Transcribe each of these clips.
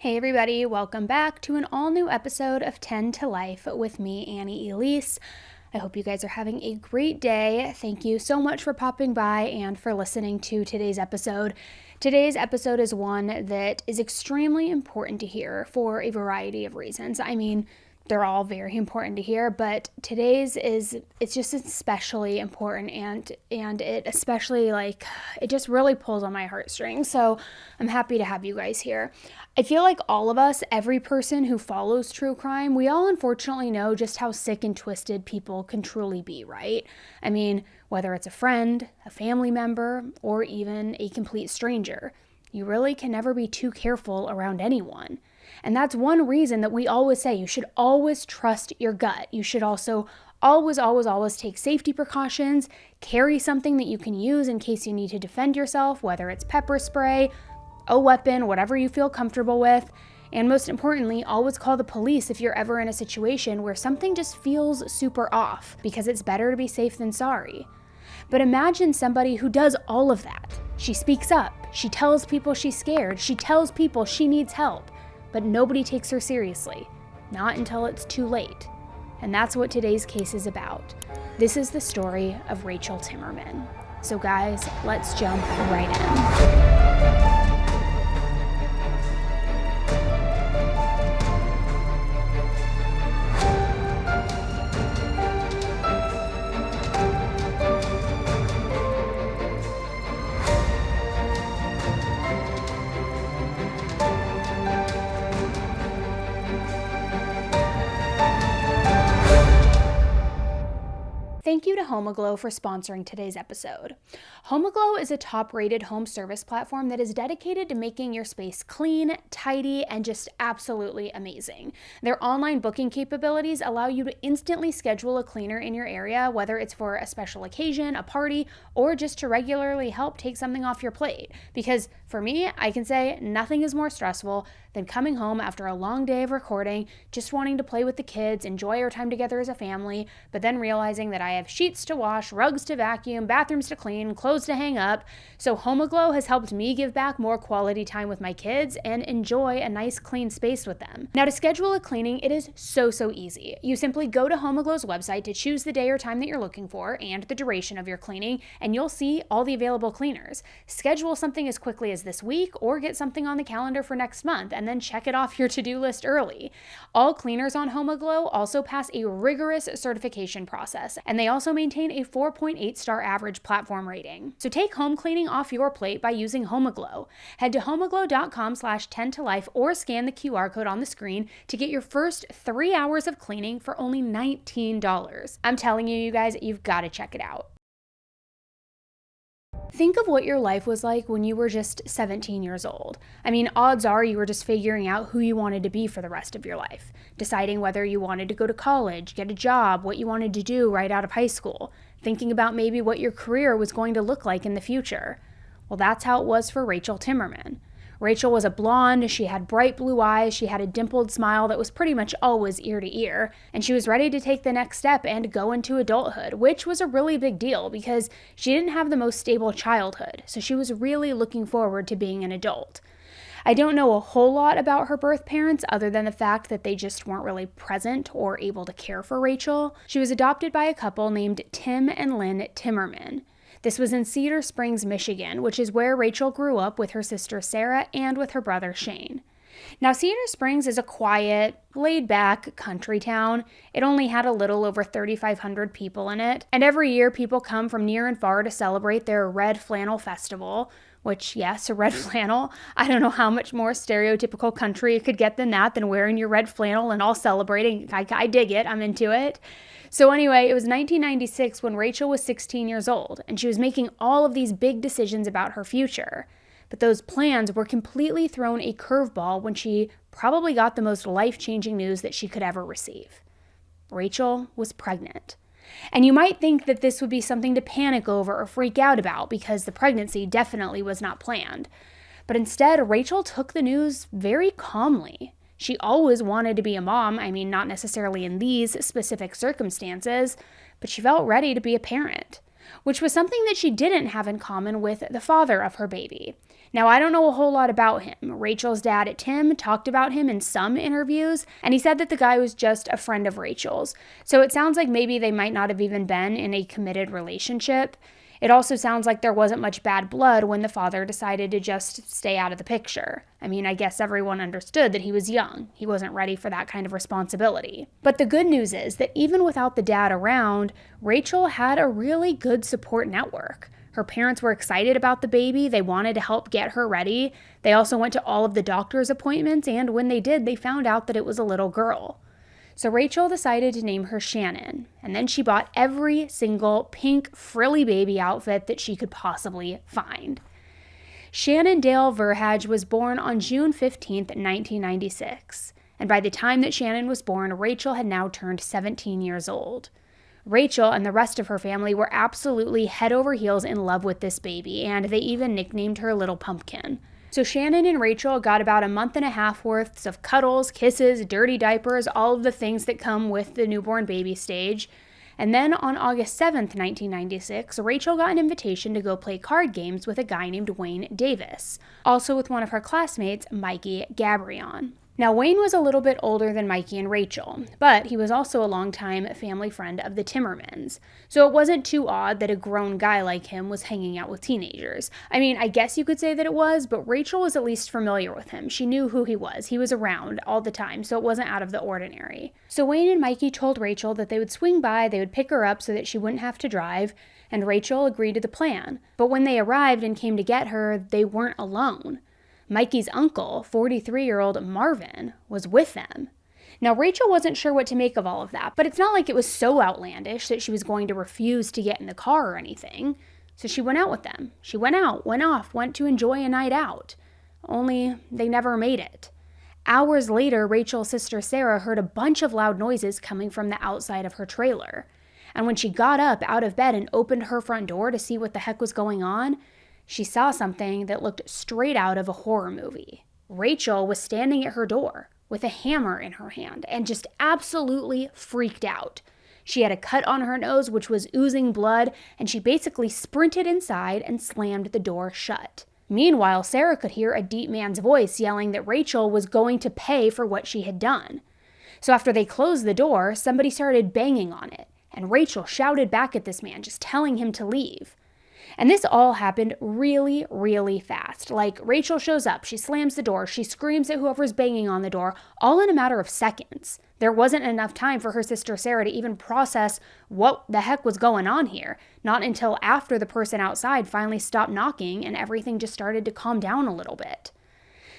Hey everybody, welcome back to an all-new episode of 10 to Life with me, Annie Elise. I hope you guys are having a great day. Thank you so much for popping by and for listening to today's episode. Today's episode is one that is extremely important to hear for a variety of reasons. I mean, they're all very important to hear, but today's it's just especially important and it especially it just really pulls on my heartstrings. So I'm happy to have you guys here. I feel like all of us, every person who follows true crime, we all unfortunately know just how sick and twisted people can truly be, right? I mean, whether it's a friend, a family member, or even a complete stranger, you really can never be too careful around anyone. And that's one reason that we always say you should always trust your gut. You should also always take safety precautions, carry something that you can use in case you need to defend yourself, whether it's pepper spray, a weapon, whatever you feel comfortable with. And most importantly, always call the police if you're ever in a situation where something just feels super off, because it's better to be safe than sorry. But imagine somebody who does all of that. She speaks up, she tells people she's scared, she tells people she needs help, but nobody takes her seriously. Not until it's too late. And that's what today's case is about. This is the story of Rachel Timmerman. So guys, let's jump right in. Thank you to HomeAglow for sponsoring today's episode. HomeAglow is a top-rated home service platform that is dedicated to making your space clean, tidy, and just absolutely amazing. Their online booking capabilities allow you to instantly schedule a cleaner in your area, whether it's for a special occasion, a party, or just to regularly help take something off your plate. Because for me, I can say nothing is more stressful than coming home after a long day of recording, just wanting to play with the kids, enjoy our time together as a family, but then realizing that I have sheets to wash, rugs to vacuum, bathrooms to clean, clothes to hang up. So HomeAglow has helped me give back more quality time with my kids and enjoy a nice clean space with them. Now, to schedule a cleaning, it is so easy. You simply go to HomeAglow's website to choose the day or time that you're looking for and the duration of your cleaning, and you'll see all the available cleaners. Schedule something as quickly as this week or get something on the calendar for next month and then check it off your to-do list early. All cleaners on HomeAglow also pass a rigorous certification process, and they also maintain a 4.8-star average platform rating. So take home cleaning off your plate by using HomeAglow. Head to homeaglow.com/10tolife or scan the QR code on the screen to get your first 3 hours of cleaning for only $19. I'm telling you, you guys, you've got to check it out. Think of what your life was like when you were just 17 years old. I mean, odds are you were just figuring out who you wanted to be for the rest of your life, deciding whether you wanted to go to college, get a job, what you wanted to do right out of high school, thinking about maybe what your career was going to look like in the future. Well, that's how it was for Rachel Timmerman. Rachel was a blonde, she had bright blue eyes, she had a dimpled smile that was pretty much always ear to ear, and she was ready to take the next step and go into adulthood, which was a really big deal because she didn't have the most stable childhood, so she was really looking forward to being an adult. I don't know a whole lot about her birth parents other than the fact that they just weren't really present or able to care for Rachel. She was adopted by a couple named Tim and Lynn Timmerman. This was in Cedar Springs, Michigan, which is where Rachel grew up with her sister Sarah and with her brother Shane. Now, Cedar Springs is a quiet, laid-back country town. It only had a little over 3,500 people in it, and every year people come from near and far to celebrate their Red Flannel Festival, which, yes, a red flannel. I don't know how much more stereotypical country it could get than that, than wearing your red flannel and all celebrating. I dig it. I'm into it. So anyway, it was 1996 when Rachel was 16 years old, and she was making all of these big decisions about her future. But those plans were completely thrown a curveball when she probably got the most life-changing news that she could ever receive. Rachel was pregnant. And you might think that this would be something to panic over or freak out about because the pregnancy definitely was not planned. But instead, Rachel took the news very calmly. She always wanted to be a mom, I mean, not necessarily in these specific circumstances, but she felt ready to be a parent, which was something that she didn't have in common with the father of her baby. Now, I don't know a whole lot about him. Rachel's dad, Tim, talked about him in some interviews, and he said that the guy was just a friend of Rachel's. So it sounds like maybe they might not have even been in a committed relationship. It also sounds like there wasn't much bad blood when the father decided to just stay out of the picture. I mean, I guess everyone understood that he was young. He wasn't ready for that kind of responsibility. But the good news is that even without the dad around, Rachel had a really good support network. Her parents were excited about the baby. They wanted to help get her ready. They also went to all of the doctor's appointments, and when they did, they found out that it was a little girl. So Rachel decided to name her Shannon, and then she bought every single pink frilly baby outfit that she could possibly find. Shannon Dale Verhage was born on June 15th, 1996, and by the time that Shannon was born, Rachel had now turned 17 years old. Rachel and the rest of her family were absolutely head over heels in love with this baby, and they even nicknamed her Little Pumpkin. So Shannon and Rachel got about a month and a half worth of cuddles, kisses, dirty diapers, all of the things that come with the newborn baby stage. And then on August 7th, 1996, Rachel got an invitation to go play card games with a guy named Wayne Davis, also with one of her classmates, Mikey Gabrion. Now, Wayne was a little bit older than Mikey and Rachel, but he was also a longtime family friend of the Timmermans, so it wasn't too odd that a grown guy like him was hanging out with teenagers. I mean, I guess you could say that it was, but Rachel was at least familiar with him. She knew who he was. He was around all the time, so it wasn't out of the ordinary. So Wayne and Mikey told Rachel that they would swing by, they would pick her up so that she wouldn't have to drive, and Rachel agreed to the plan. But when they arrived and came to get her, they weren't alone. Mikey's uncle, 43-year-old Marvin, was with them. Now, Rachel wasn't sure what to make of all of that, but it's not like it was so outlandish that she was going to refuse to get in the car or anything. So she went out with them. She went out, went off, went to enjoy a night out. Only they never made it. Hours later, Rachel's sister Sarah heard a bunch of loud noises coming from the outside of her trailer. And when she got up out of bed and opened her front door to see what the heck was going on, she saw something that looked straight out of a horror movie. Rachel was standing at her door with a hammer in her hand and just absolutely freaked out. She had a cut on her nose which was oozing blood, and she basically sprinted inside and slammed the door shut. Meanwhile, Sarah could hear a deep man's voice yelling that Rachel was going to pay for what she had done. So after they closed the door, somebody started banging on it, and Rachel shouted back at this man, just telling him to leave. And this all happened really, really fast. Like, Rachel shows up, she slams the door, she screams at whoever's banging on the door, all in a matter of seconds. There wasn't enough time for her sister Sarah to even process what the heck was going on here. Not until after the person outside finally stopped knocking and everything just started to calm down a little bit.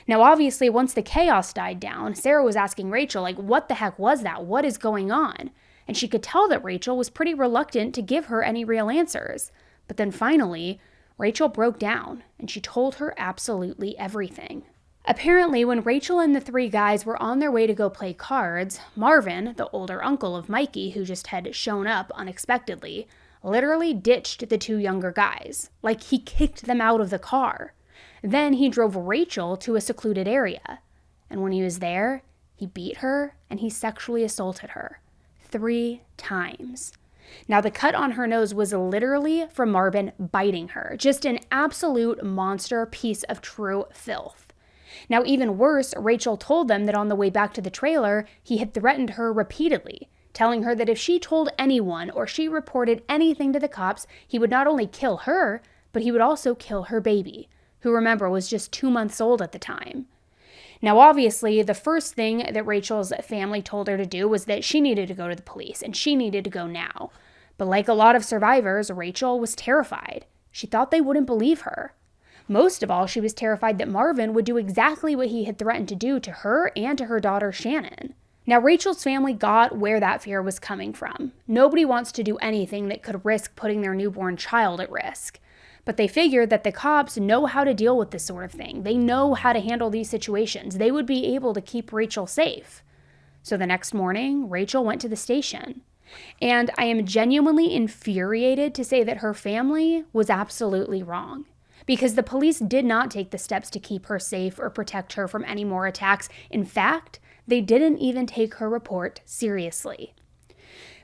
Now, obviously, once the chaos died down, Sarah was asking Rachel, like, what the heck was that? What is going on? And she could tell that Rachel was pretty reluctant to give her any real answers. But then finally, Rachel broke down and she told her absolutely everything. Apparently, when Rachel and the three guys were on their way to go play cards, Marvin, the older uncle of Mikey who just had shown up unexpectedly, literally ditched the two younger guys. Like, he kicked them out of the car. Then he drove Rachel to a secluded area. And when he was there, he beat her and he sexually assaulted her 3 times. Now, the cut on her nose was literally from Marvin biting her. Just an absolute monster piece of true filth. Now, even worse, Rachel told them that on the way back to the trailer, he had threatened her repeatedly, telling her that if she told anyone or she reported anything to the cops, he would not only kill her, but he would also kill her baby, who, remember, was just 2 months old at the time. Now, obviously, the first thing that Rachel's family told her to do was that she needed to go to the police, and she needed to go now. But like a lot of survivors, Rachel was terrified. She thought they wouldn't believe her. Most of all, she was terrified that Marvin would do exactly what he had threatened to do to her and to her daughter, Shannon. Now, Rachel's family got where that fear was coming from. Nobody wants to do anything that could risk putting their newborn child at risk. But they figured that the cops know how to deal with this sort of thing. They know how to handle these situations. They would be able to keep Rachel safe. So the next morning, Rachel went to the station. And I am genuinely infuriated to say that her family was absolutely wrong. Because the police did not take the steps to keep her safe or protect her from any more attacks. In fact, they didn't even take her report seriously.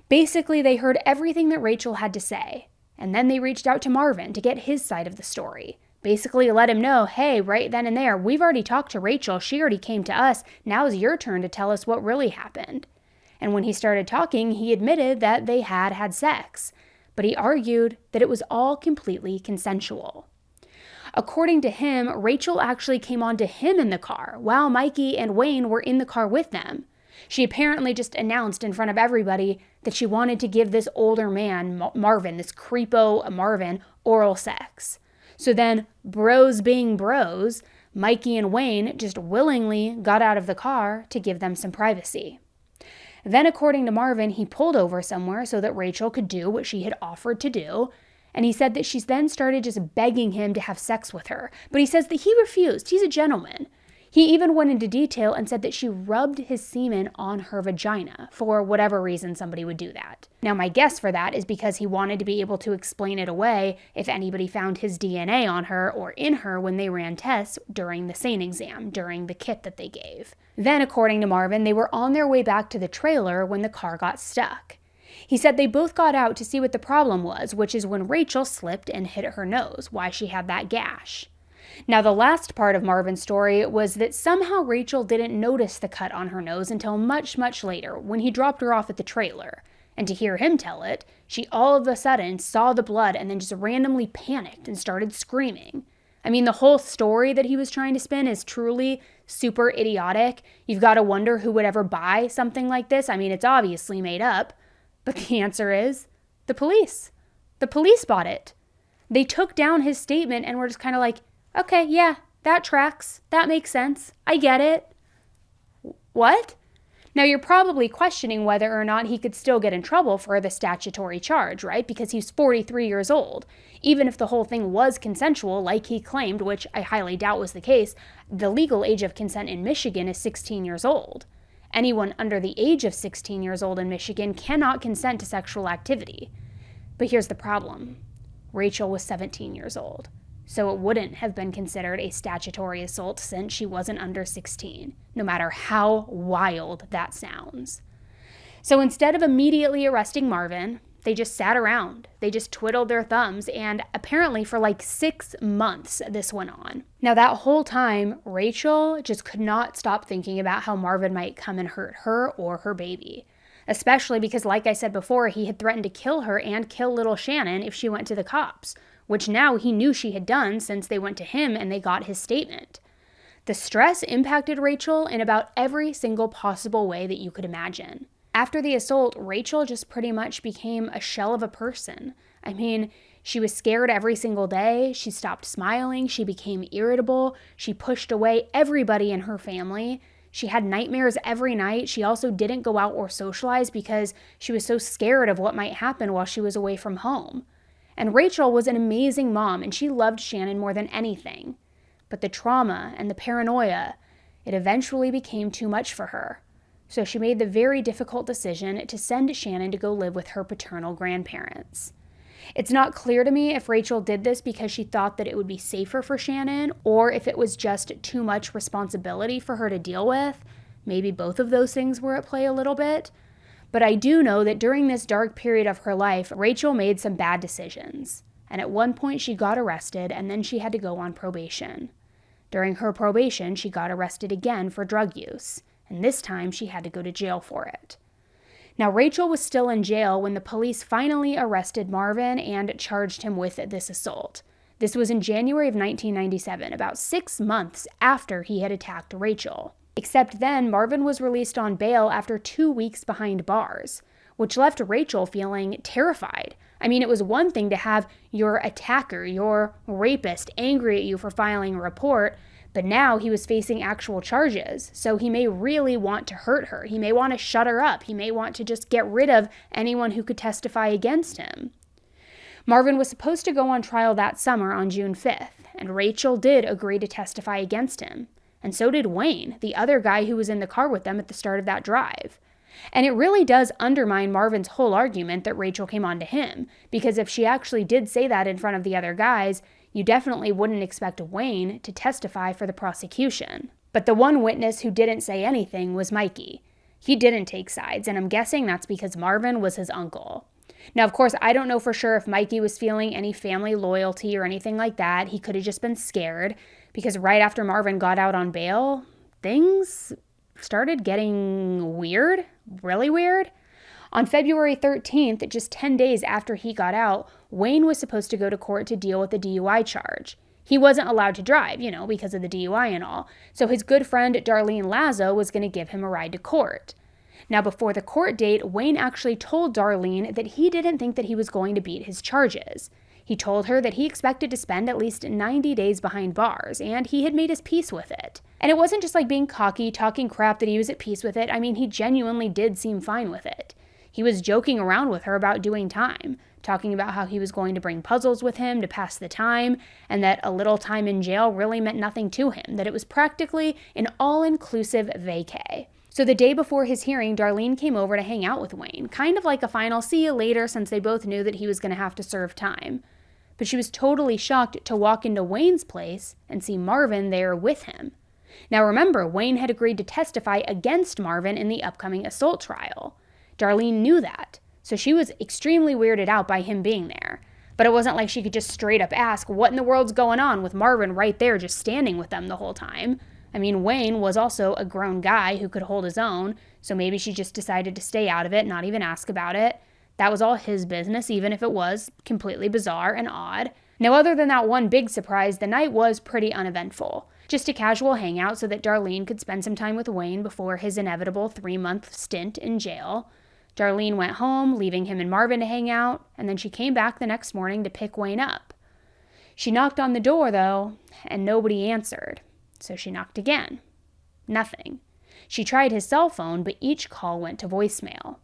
Basically, they heard everything that Rachel had to say. And then they reached out to Marvin to get his side of the story. Basically let him know, hey, right then and there, we've already talked to Rachel. She already came to us. Now's your turn to tell us what really happened. And when he started talking, he admitted that they had sex, but he argued that it was all completely consensual. According to him, Rachel actually came on to him in the car while Mikey and Wayne were in the car with them. She apparently just announced in front of everybody that she wanted to give this older man, Marvin, this creepo Marvin, oral sex. So then, bros being bros, Mikey and Wayne just willingly got out of the car to give them some privacy. Then, according to Marvin, he pulled over somewhere so that Rachel could do what she had offered to do, and he said that she then started just begging him to have sex with her. But he says that he refused. He's a gentleman. He even went into detail and said that she rubbed his semen on her vagina for whatever reason somebody would do that. Now, my guess for that is because he wanted to be able to explain it away if anybody found his DNA on her or in her when they ran tests during the SANE exam, during the kit that they gave. Then, according to Marvin, they were on their way back to the trailer when the car got stuck. He said they both got out to see what the problem was, which is when Rachel slipped and hit her nose, why she had that gash. Now, the last part of Marvin's story was that somehow Rachel didn't notice the cut on her nose until much, much later when he dropped her off at the trailer. And to hear him tell it, she all of a sudden saw the blood and then just randomly panicked and started screaming. I mean, the whole story that he was trying to spin is truly super idiotic. You've got to wonder who would ever buy something like this. I mean, it's obviously made up. But the answer is the police. The police bought it. They took down his statement and were just kind of like, okay, yeah, that tracks. That makes sense. I get it. What? Now, you're probably questioning whether or not he could still get in trouble for the statutory charge, right? Because he's 43 years old. Even if the whole thing was consensual, like he claimed, which I highly doubt was the case, the legal age of consent in Michigan is 16 years old. Anyone under the age of 16 years old in Michigan cannot consent to sexual activity. But here's the problem. Rachel was 17 years old. So it wouldn't have been considered a statutory assault since she wasn't under 16, no matter how wild that sounds. So instead of immediately arresting Marvin, they just sat around. They just twiddled their thumbs, and apparently for like 6 months this went on. Now that whole time, Rachel just could not stop thinking about how Marvin might come and hurt her or her baby. Especially because, like I said before, he had threatened to kill her and kill little Shannon if she went to the cops, which now he knew she had done since they went to him and they got his statement. The stress impacted Rachel in about every single possible way that you could imagine. After the assault, Rachel just pretty much became a shell of a person. I mean, she was scared every single day. She stopped smiling. She became irritable. She pushed away everybody in her family. She had nightmares every night. She also didn't go out or socialize because she was so scared of what might happen while she was away from home. And Rachel was an amazing mom, and she loved Shannon more than anything. But the trauma and the paranoia, it eventually became too much for her. So she made the very difficult decision to send Shannon to go live with her paternal grandparents. It's not clear to me if Rachel did this because she thought that it would be safer for Shannon, or if it was just too much responsibility for her to deal with. Maybe both of those things were at play a little bit. But I do know that during this dark period of her life, Rachel made some bad decisions. And at one point she got arrested and then she had to go on probation. During her probation, she got arrested again for drug use. And this time she had to go to jail for it. Now, Rachel was still in jail when the police finally arrested Marvin and charged him with this assault. This was in January of 1997, about 6 months after he had attacked Rachel. Except then, Marvin was released on bail after 2 weeks behind bars, which left Rachel feeling terrified. I mean, it was one thing to have your attacker, your rapist, angry at you for filing a report, but now he was facing actual charges, so he may really want to hurt her. He may want to shut her up. He may want to just get rid of anyone who could testify against him. Marvin was supposed to go on trial that summer on June 5th, and Rachel did agree to testify against him. And so did Wayne, the other guy who was in the car with them at the start of that drive. And it really does undermine Marvin's whole argument that Rachel came on to him, because if she actually did say that in front of the other guys, you definitely wouldn't expect Wayne to testify for the prosecution. But the one witness who didn't say anything was Mikey. He didn't take sides, and I'm guessing that's because Marvin was his uncle. Now, of course, I don't know for sure if Mikey was feeling any family loyalty or anything like that. He could have just been scared because right after Marvin got out on bail, things started getting weird, really weird. On February 13th, just 10 days after he got out, Wayne was supposed to go to court to deal with the DUI charge. He wasn't allowed to drive, because of the DUI and all. So his good friend Darlene Lazo was going to give him a ride to court. Now, before the court date, Wayne actually told Darlene that he didn't think that he was going to beat his charges. He told her that he expected to spend at least 90 days behind bars, and he had made his peace with it. And it wasn't just like being cocky, talking crap that he was at peace with it. I mean, he genuinely did seem fine with it. He was joking around with her about doing time, talking about how he was going to bring puzzles with him to pass the time, and that a little time in jail really meant nothing to him, that it was practically an all-inclusive vacay. So the day before his hearing, Darlene came over to hang out with Wayne, kind of like a final see you later, since they both knew that he was going to have to serve time. But she was totally shocked to walk into Wayne's place and see Marvin there with him. Now remember, Wayne had agreed to testify against Marvin in the upcoming assault trial. Darlene knew that, so she was extremely weirded out by him being there. But it wasn't like she could just straight up ask, what in the world's going on, with Marvin right there just standing with them the whole time. I mean, Wayne was also a grown guy who could hold his own, so maybe she just decided to stay out of it, not even ask about it. That was all his business, even if it was completely bizarre and odd. Now, other than that one big surprise, the night was pretty uneventful. Just a casual hangout so that Darlene could spend some time with Wayne before his inevitable 3-month stint in jail. Darlene went home, leaving him and Marvin to hang out, and then she came back the next morning to pick Wayne up. She knocked on the door, though, and nobody answered. So she knocked again. Nothing. She tried his cell phone, but each call went to voicemail.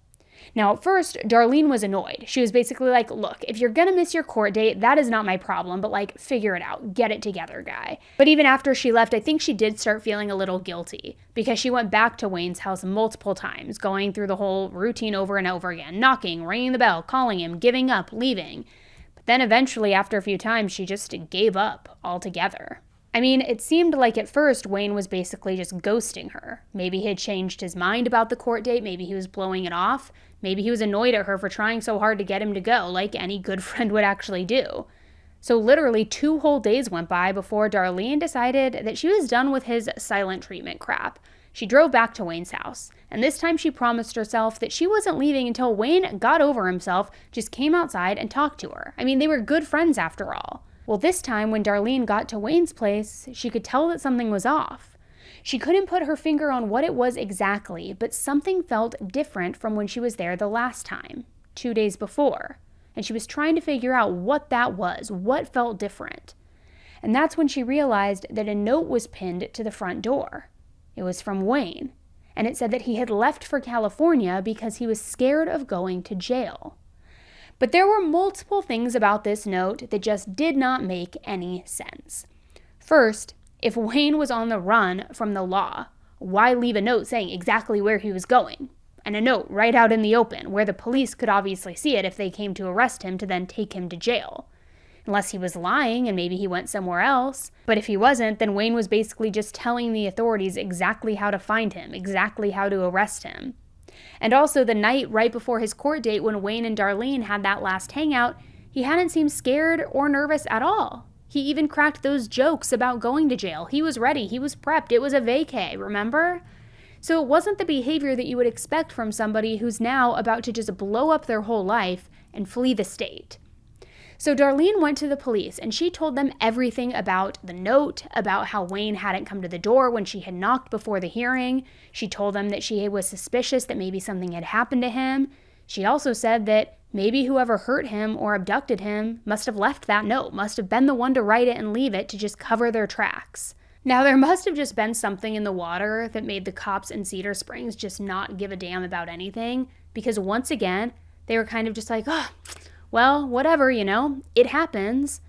Now, at first, Darlene was annoyed. She was basically like, look, if you're gonna miss your court date, that is not my problem, but figure it out. Get it together, guy. But even after she left, I think she did start feeling a little guilty because she went back to Wayne's house multiple times, going through the whole routine over and over again, knocking, ringing the bell, calling him, giving up, leaving. But then eventually, after a few times, she just gave up altogether. I mean, it seemed like at first Wayne was basically just ghosting her. Maybe he had changed his mind about the court date. Maybe he was blowing it off. Maybe he was annoyed at her for trying so hard to get him to go, like any good friend would actually do. So literally 2 whole days went by before Darlene decided that she was done with his silent treatment crap. She drove back to Wayne's house, and this time she promised herself that she wasn't leaving until Wayne got over himself, just came outside and talked to her. I mean, they were good friends after all. Well, this time when Darlene got to Wayne's place, she could tell that something was off. She couldn't put her finger on what it was exactly, but something felt different from when she was there the last time, 2 days before. And she was trying to figure out what that was, what felt different. And that's when she realized that a note was pinned to the front door. It was from Wayne, and it said that he had left for California because he was scared of going to jail. But there were multiple things about this note that just did not make any sense. First, if Wayne was on the run from the law, why leave a note saying exactly where he was going? And a note right out in the open, where the police could obviously see it if they came to arrest him to then take him to jail. Unless he was lying and maybe he went somewhere else. But if he wasn't, then Wayne was basically just telling the authorities exactly how to find him, exactly how to arrest him. And also the night right before his court date when Wayne and Darlene had that last hangout, he hadn't seemed scared or nervous at all. He even cracked those jokes about going to jail. He was ready. He was prepped. It was a vacay, remember? So it wasn't the behavior that you would expect from somebody who's now about to just blow up their whole life and flee the state. So Darlene went to the police and she told them everything about the note, about how Wayne hadn't come to the door when she had knocked before the hearing. She told them that she was suspicious that maybe something had happened to him. She also said that maybe whoever hurt him or abducted him must have left that note, must have been the one to write it and leave it to just cover their tracks. Now, there must have just been something in the water that made the cops in Cedar Springs just not give a damn about anything, because once again, they were kind of just like, oh, well, whatever, it happens.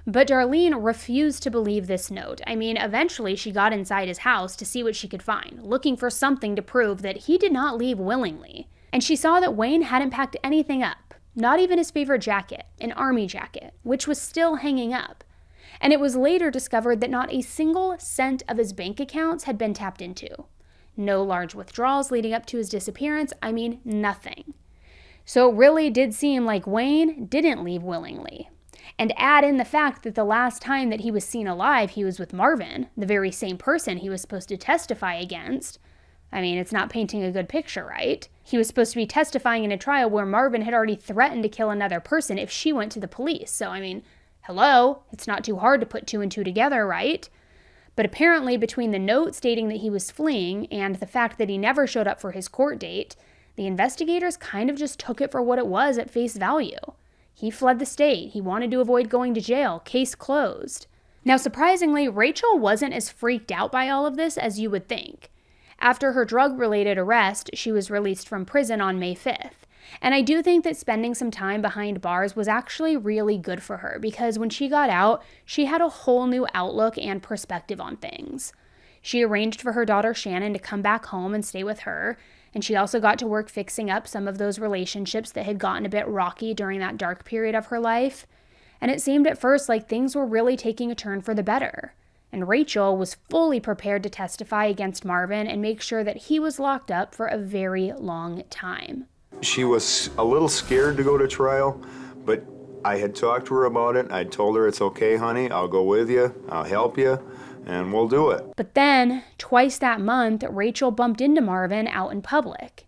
But Darlene refused to believe this note. I mean, eventually she got inside his house to see what she could find, looking for something to prove that he did not leave willingly. And she saw that Wayne hadn't packed anything up, not even his favorite jacket, an army jacket, which was still hanging up. And it was later discovered that not a single cent of his bank accounts had been tapped into. No large withdrawals leading up to his disappearance, I mean, nothing. So it really did seem like Wayne didn't leave willingly. And add in the fact that the last time that he was seen alive, he was with Marvin, the very same person he was supposed to testify against. I mean, it's not painting a good picture, right? He was supposed to be testifying in a trial where Marvin had already threatened to kill another person if she went to the police. So, I mean, hello, it's not too hard to put two and two together, right? But apparently, between the note stating that he was fleeing and the fact that he never showed up for his court date, the investigators kind of just took it for what it was at face value. He fled the state. He wanted to avoid going to jail. Case closed. Now, surprisingly, Rachel wasn't as freaked out by all of this as you would think. After her drug-related arrest, she was released from prison on May 5th. And I do think that spending some time behind bars was actually really good for her because when she got out, she had a whole new outlook and perspective on things. She arranged for her daughter Shannon to come back home and stay with her, and she also got to work fixing up some of those relationships that had gotten a bit rocky during that dark period of her life. And it seemed at first like things were really taking a turn for the better. And Rachel was fully prepared to testify against Marvin and make sure that he was locked up for a very long time. She was a little scared to go to trial, but I had talked to her about it. I told her, it's okay, honey, I'll go with you, I'll help you, and we'll do it. But then, twice that month, Rachel bumped into Marvin out in public.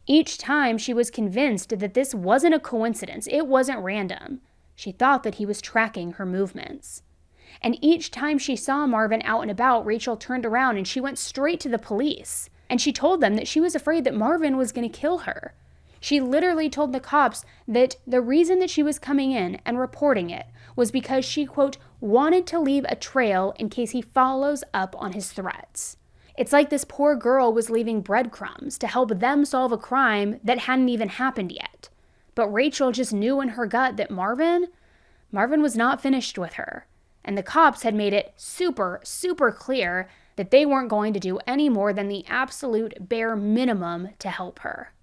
Each time she was convinced that this wasn't a coincidence, it wasn't random. She thought that he was tracking her movements. And each time she saw Marvin out and about, Rachel turned around and she went straight to the police. And she told them that she was afraid that Marvin was going to kill her. She literally told the cops that the reason that she was coming in and reporting it was because she, quote, wanted to leave a trail in case he follows up on his threats. It's like this poor girl was leaving breadcrumbs to help them solve a crime that hadn't even happened yet. But Rachel just knew in her gut that Marvin was not finished with her. And the cops had made it super, super clear that they weren't going to do any more than the absolute bare minimum to help her.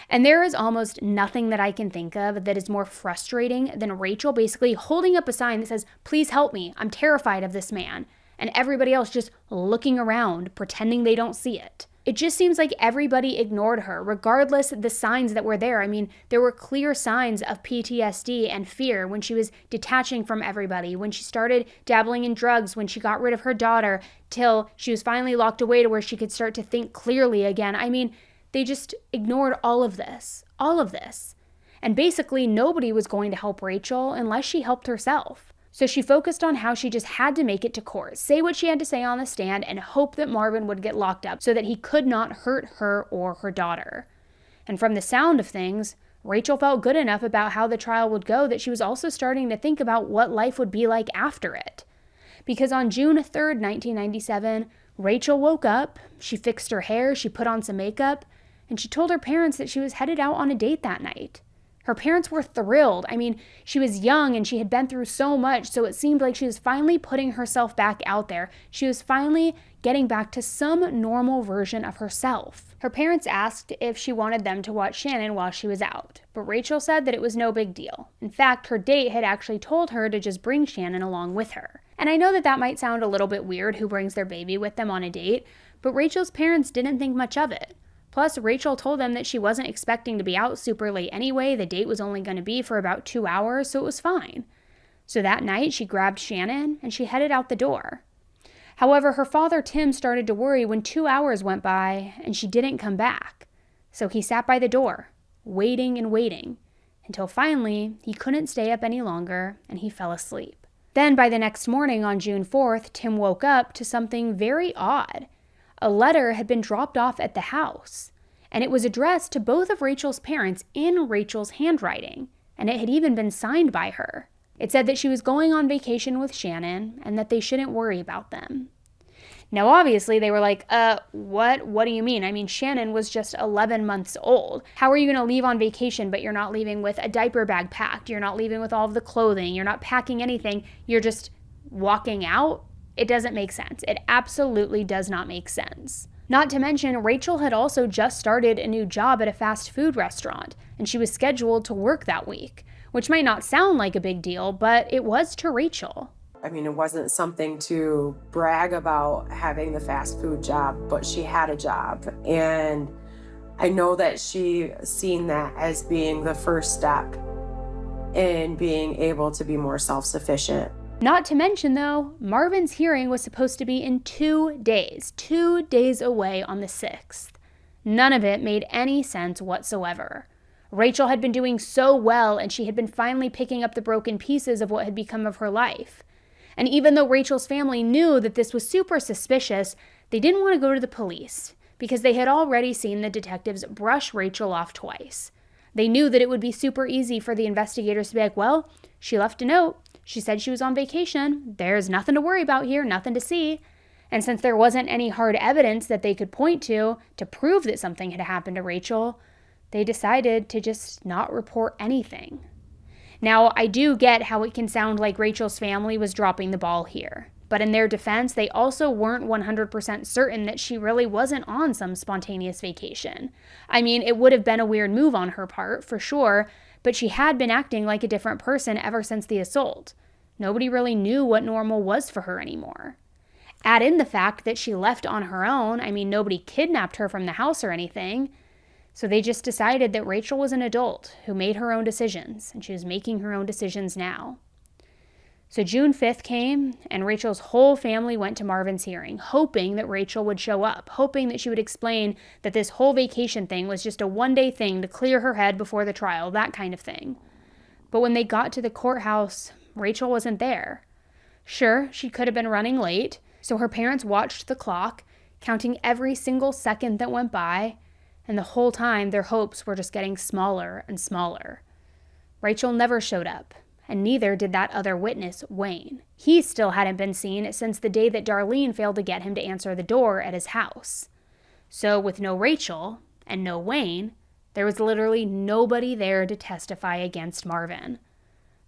And there is almost nothing that I can think of that is more frustrating than Rachel basically holding up a sign that says, please help me, I'm terrified of this man, and everybody else just looking around, pretending they don't see it. It just seems like everybody ignored her, regardless of the signs that were there. I mean, there were clear signs of PTSD and fear when she was detaching from everybody, when she started dabbling in drugs, when she got rid of her daughter, till she was finally locked away to where she could start to think clearly again. I mean, they just ignored all of this. And basically, nobody was going to help Rachel unless she helped herself. So she focused on how she just had to make it to court, say what she had to say on the stand, and hope that Marvin would get locked up so that he could not hurt her or her daughter. And from the sound of things, Rachel felt good enough about how the trial would go that she was also starting to think about what life would be like after it. Because on June 3rd, 1997, Rachel woke up, she fixed her hair, she put on some makeup, and she told her parents that she was headed out on a date that night. Her parents were thrilled. I mean, she was young and she had been through so much, so it seemed like she was finally putting herself back out there. She was finally getting back to some normal version of herself. Her parents asked if she wanted them to watch Shannon while she was out, but Rachel said that it was no big deal. In fact, her date had actually told her to just bring Shannon along with her. And I know that that might sound a little bit weird, who brings their baby with them on a date, but Rachel's parents didn't think much of it. Plus, Rachel told them that she wasn't expecting to be out super late anyway. The date was only going to be for about 2 hours, so it was fine. So that night, she grabbed Shannon and she headed out the door. However, her father, Tim, started to worry when 2 hours went by and she didn't come back. So he sat by the door, waiting and waiting, until finally he couldn't stay up any longer and he fell asleep. Then by the next morning on June 4th, Tim woke up to something very odd. A letter had been dropped off at the house, and it was addressed to both of Rachel's parents in Rachel's handwriting, and it had even been signed by her. It said that she was going on vacation with Shannon and that they shouldn't worry about them. Now, obviously, they were like, what do you mean? I mean, Shannon was just 11 months old. How are you going to leave on vacation, but you're not leaving with a diaper bag packed? You're not leaving with all of the clothing. You're not packing anything. You're just walking out? It doesn't make sense. It absolutely does not make sense. Not to mention, Rachel had also just started a new job at a fast food restaurant, and she was scheduled to work that week, which might not sound like a big deal, but it was to Rachel. I mean, it wasn't something to brag about having the fast food job, but she had a job. And I know that she seen that as being the first step in being able to be more self-sufficient. Not to mention, though, Marvin's hearing was supposed to be in 2 days, 2 days away on the 6th. None of it made any sense whatsoever. Rachel had been doing so well, and she had been finally picking up the broken pieces of what had become of her life. And even though Rachel's family knew that this was super suspicious, they didn't want to go to the police because they had already seen the detectives brush Rachel off twice. They knew that it would be super easy for the investigators to be like, well, she left a note. She said she was on vacation. There's nothing to worry about here, nothing to see. And since there wasn't any hard evidence that they could point to prove that something had happened to Rachel, they decided to just not report anything. Now, I do get how it can sound like Rachel's family was dropping the ball here. But in their defense, they also weren't 100% certain that she really wasn't on some spontaneous vacation. I mean, it would have been a weird move on her part, for sure, but she had been acting like a different person ever since the assault. Nobody really knew what normal was for her anymore. Add in the fact that she left on her own. I mean, nobody kidnapped her from the house or anything. So they just decided that Rachel was an adult who made her own decisions, and she was making her own decisions now. So June 5th came, and Rachel's whole family went to Marvin's hearing, hoping that Rachel would show up, hoping that she would explain that this whole vacation thing was just a one-day thing to clear her head before the trial, that kind of thing. But when they got to the courthouse, Rachel wasn't there. Sure, she could have been running late, so her parents watched the clock, counting every single second that went by, and the whole time their hopes were just getting smaller and smaller. Rachel never showed up. And neither did that other witness, Wayne. He still hadn't been seen since the day that Darlene failed to get him to answer the door at his house. So with no Rachel and no Wayne, there was literally nobody there to testify against Marvin.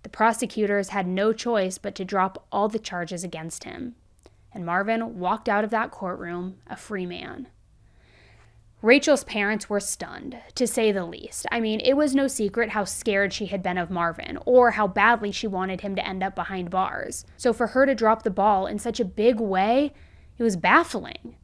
The prosecutors had no choice but to drop all the charges against him. And Marvin walked out of that courtroom a free man. Rachel's parents were stunned, to say the least. I mean, it was no secret how scared she had been of Marvin, or how badly she wanted him to end up behind bars. So for her to drop the ball in such a big way, it was baffling.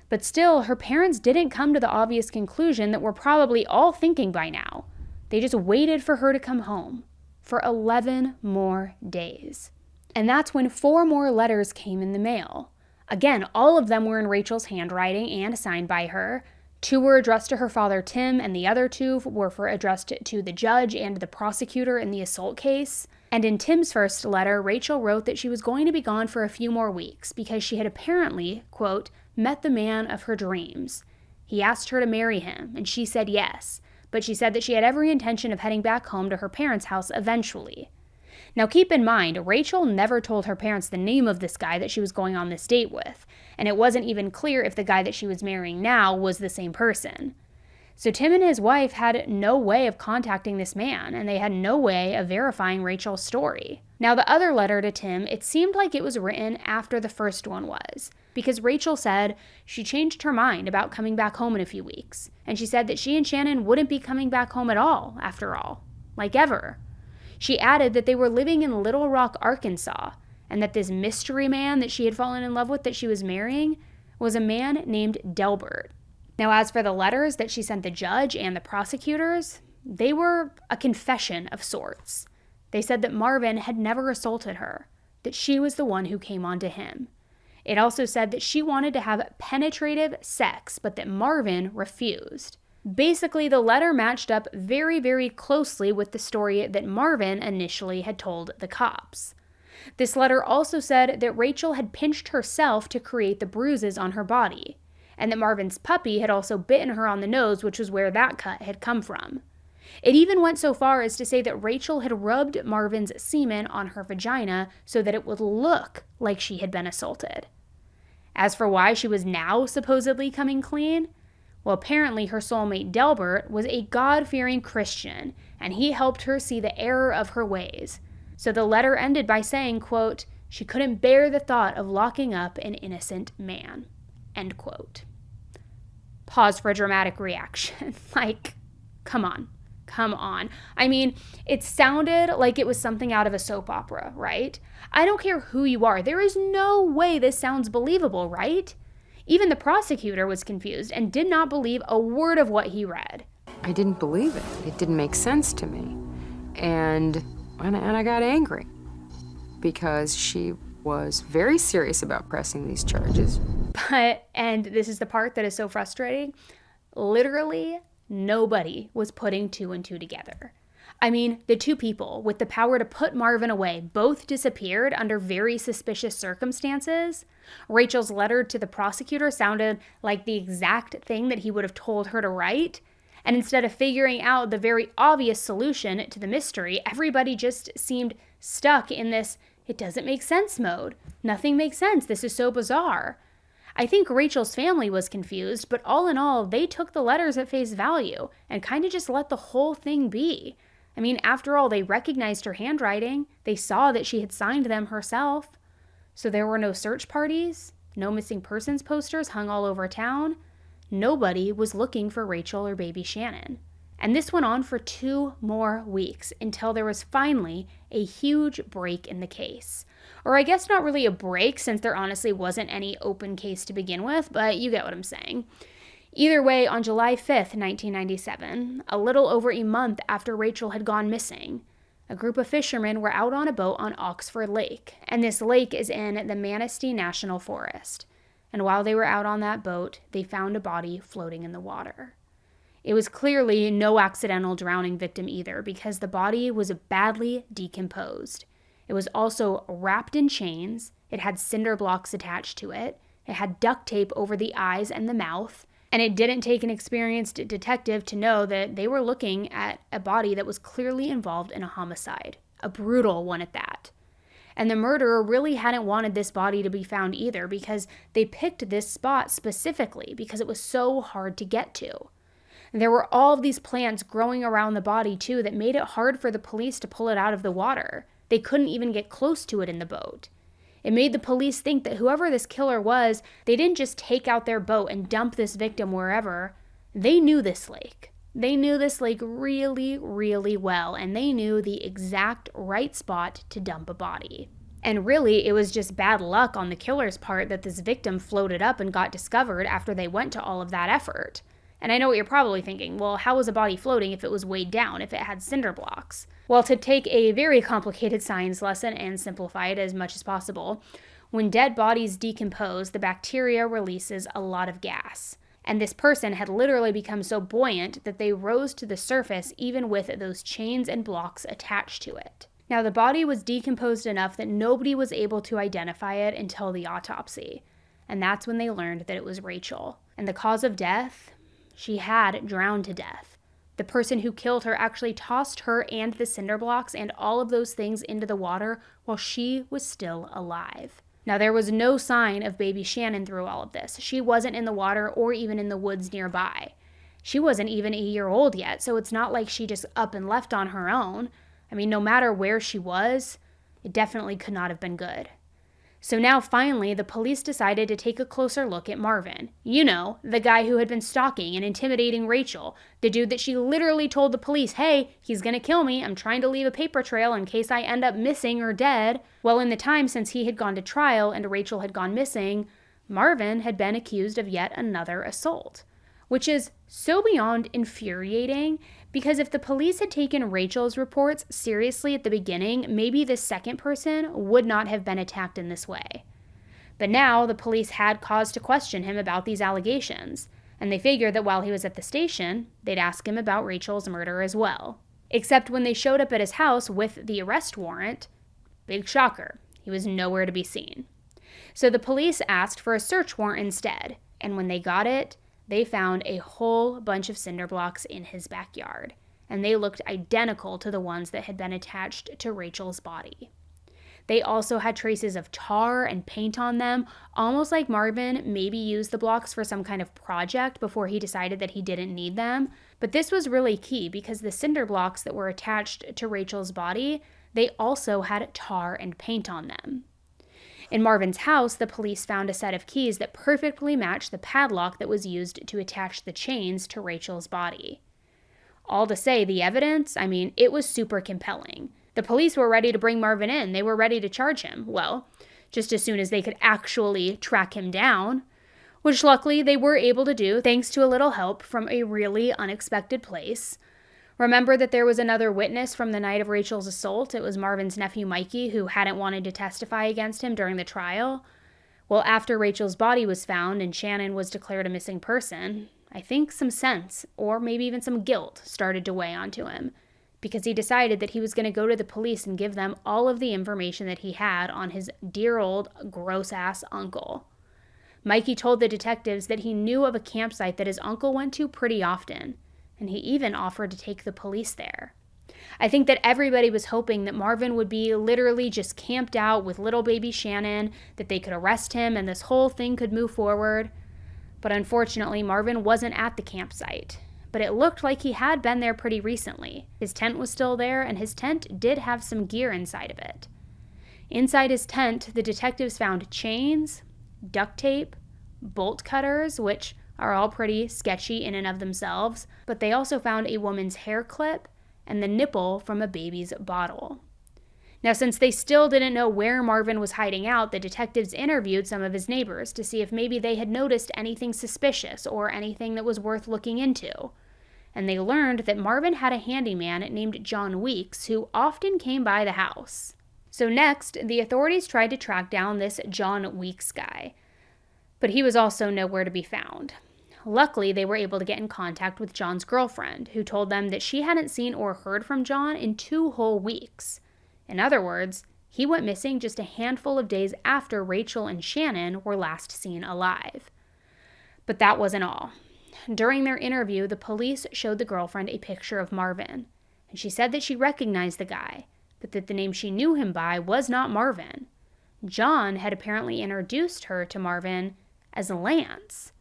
But still, her parents didn't come to the obvious conclusion that we're probably all thinking by now. They just waited for her to come home for 11 more days. And that's when 4 more letters came in the mail. Again, all of them were in Rachel's handwriting and signed by her. 2 were addressed to her father, Tim, and the other 2 were addressed to the judge and the prosecutor in the assault case. And in Tim's first letter, Rachel wrote that she was going to be gone for a few more weeks because she had apparently, quote, met the man of her dreams. He asked her to marry him, and she said yes, but she said that she had every intention of heading back home to her parents' house eventually. Now keep in mind, Rachel never told her parents the name of this guy that she was going on this date with, and it wasn't even clear if the guy that she was marrying now was the same person. So Tim and his wife had no way of contacting this man, and they had no way of verifying Rachel's story. Now the other letter to Tim, it seemed like it was written after the first one was, because Rachel said she changed her mind about coming back home in a few weeks, and she said that she and Shannon wouldn't be coming back home at all, after all, like ever. She added that they were living in Little Rock, Arkansas, and that this mystery man that she had fallen in love with that she was marrying was a man named Delbert. Now, as for the letters that she sent the judge and the prosecutors, they were a confession of sorts. They said that Marvin had never assaulted her, that she was the one who came on to him. It also said that she wanted to have penetrative sex, but that Marvin refused. Basically, the letter matched up very, very closely with the story that Marvin initially had told the cops. This letter also said that Rachel had pinched herself to create the bruises on her body, and that Marvin's puppy had also bitten her on the nose, which was where that cut had come from. It even went so far as to say that Rachel had rubbed Marvin's semen on her vagina so that it would look like she had been assaulted. As for why she was now supposedly coming clean, well, apparently her soulmate Delbert was a God-fearing Christian, and he helped her see the error of her ways. So the letter ended by saying, quote, she couldn't bear the thought of locking up an innocent man, end quote. Pause for a dramatic reaction. Like, come on. I mean, it sounded like it was something out of a soap opera, right? I don't care who you are. There is no way this sounds believable, right? Even the prosecutor was confused and did not believe a word of what he read. I didn't believe it. It didn't make sense to me. And I got angry because she was very serious about pressing these charges. But, and this is the part that is so frustrating, literally nobody was putting two and two together. I mean, the two people with the power to put Marvin away both disappeared under very suspicious circumstances. Rachel's letter to the prosecutor sounded like the exact thing that he would have told her to write. And instead of figuring out the very obvious solution to the mystery, everybody just seemed stuck in this "it doesn't make sense" mode. Nothing makes sense. This is so bizarre. I think Rachel's family was confused, but all in all, they took the letters at face value and kind of just let the whole thing be. I mean, after all, they recognized her handwriting. They saw that she had signed them herself. So there were no search parties, no missing persons posters hung all over town. Nobody was looking for Rachel or baby Shannon. And this went on for 2 more weeks until there was finally a huge break in the case. Or I guess not really a break, since there honestly wasn't any open case to begin with, but you get what I'm saying. Either way, on July 5th, 1997, a little over a month after Rachel had gone missing, a group of fishermen were out on a boat on Oxford Lake, and this lake is in the Manistee National Forest. And while they were out on that boat, they found a body floating in the water. It was clearly no accidental drowning victim either, because the body was badly decomposed. It was also wrapped in chains, it had cinder blocks attached to it, it had duct tape over the eyes and the mouth, and it didn't take an experienced detective to know that they were looking at a body that was clearly involved in a homicide, a brutal one at that. And the murderer really hadn't wanted this body to be found either, because they picked this spot specifically because it was so hard to get to. And there were all of these plants growing around the body too that made it hard for the police to pull it out of the water. They couldn't even get close to it in the boat. It made the police think that whoever this killer was, they didn't just take out their boat and dump this victim wherever. They knew this lake. They knew this lake really, really well, and they knew the exact right spot to dump a body. And really, it was just bad luck on the killer's part that this victim floated up and got discovered after they went to all of that effort. And I know what you're probably thinking, well, how was a body floating if it was weighed down, if it had cinder blocks? Well, to take a very complicated science lesson and simplify it as much as possible, when dead bodies decompose, the bacteria releases a lot of gas. And this person had literally become so buoyant that they rose to the surface even with those chains and blocks attached to it. Now, the body was decomposed enough that nobody was able to identify it until the autopsy. And that's when they learned that it was Rachel. And the cause of death? She had drowned to death. The person who killed her actually tossed her and the cinder blocks and all of those things into the water while she was still alive. Now, there was no sign of baby Shannon through all of this. She wasn't in the water or even in the woods nearby. She wasn't even a year old yet, so it's not like she just up and left on her own. I mean, no matter where she was, it definitely could not have been good. So now finally, the police decided to take a closer look at Marvin. You know, the guy who had been stalking and intimidating Rachel. The dude that she literally told the police, hey, he's gonna kill me. I'm trying to leave a paper trail in case I end up missing or dead. Well, in the time since he had gone to trial and Rachel had gone missing, Marvin had been accused of yet another assault. Which is so beyond infuriating, because if the police had taken Rachel's reports seriously at the beginning, maybe the second person would not have been attacked in this way. But now the police had cause to question him about these allegations, and they figured that while he was at the station, they'd ask him about Rachel's murder as well. Except when they showed up at his house with the arrest warrant, big shocker, he was nowhere to be seen. So the police asked for a search warrant instead, and when they got it, they found a whole bunch of cinder blocks in his backyard, and they looked identical to the ones that had been attached to Rachel's body. They also had traces of tar and paint on them, almost like Marvin maybe used the blocks for some kind of project before he decided that he didn't need them. But this was really key because the cinder blocks that were attached to Rachel's body, they also had tar and paint on them. In Marvin's house, the police found a set of keys that perfectly matched the padlock that was used to attach the chains to Rachel's body. All to say, the evidence, it was super compelling. The police were ready to bring Marvin in. They were ready to charge him. Well, just as soon as they could actually track him down. which luckily they were able to do thanks to a little help from a really unexpected place. Remember that there was another witness from the night of Rachel's assault. It was Marvin's nephew Mikey, who hadn't wanted to testify against him during the trial. Well, after Rachel's body was found and Shannon was declared a missing person, I think some sense, or maybe even some guilt, started to weigh onto him, because he decided that he was going to go to the police and give them all of the information that he had on his dear old gross-ass uncle. Mikey told the detectives that he knew of a campsite that his uncle went to pretty often, and he even offered to take the police there. I think that everybody was hoping that Marvin would be literally just camped out with little baby Shannon, that they could arrest him and this whole thing could move forward. But unfortunately, Marvin wasn't at the campsite. But it looked like he had been there pretty recently. His tent was still there, and his tent did have some gear inside of it. Inside his tent, the detectives found chains, duct tape, bolt cutters, which are all pretty sketchy in and of themselves, but they also found a woman's hair clip and the nipple from a baby's bottle. Now, since they still didn't know where Marvin was hiding out, the detectives interviewed some of his neighbors to see if maybe they had noticed anything suspicious or anything that was worth looking into. And they learned that Marvin had a handyman named John Weeks who often came by the house. So next, the authorities tried to track down this John Weeks guy, but he was also nowhere to be found. Luckily, they were able to get in contact with John's girlfriend, who told them that she hadn't seen or heard from John in 2 whole weeks. In other words, he went missing just a handful of days after Rachel and Shannon were last seen alive. But that wasn't all. During their interview, the police showed the girlfriend a picture of Marvin, and she said that she recognized the guy, but that the name she knew him by was not Marvin. John had apparently introduced her to Marvin as Lance.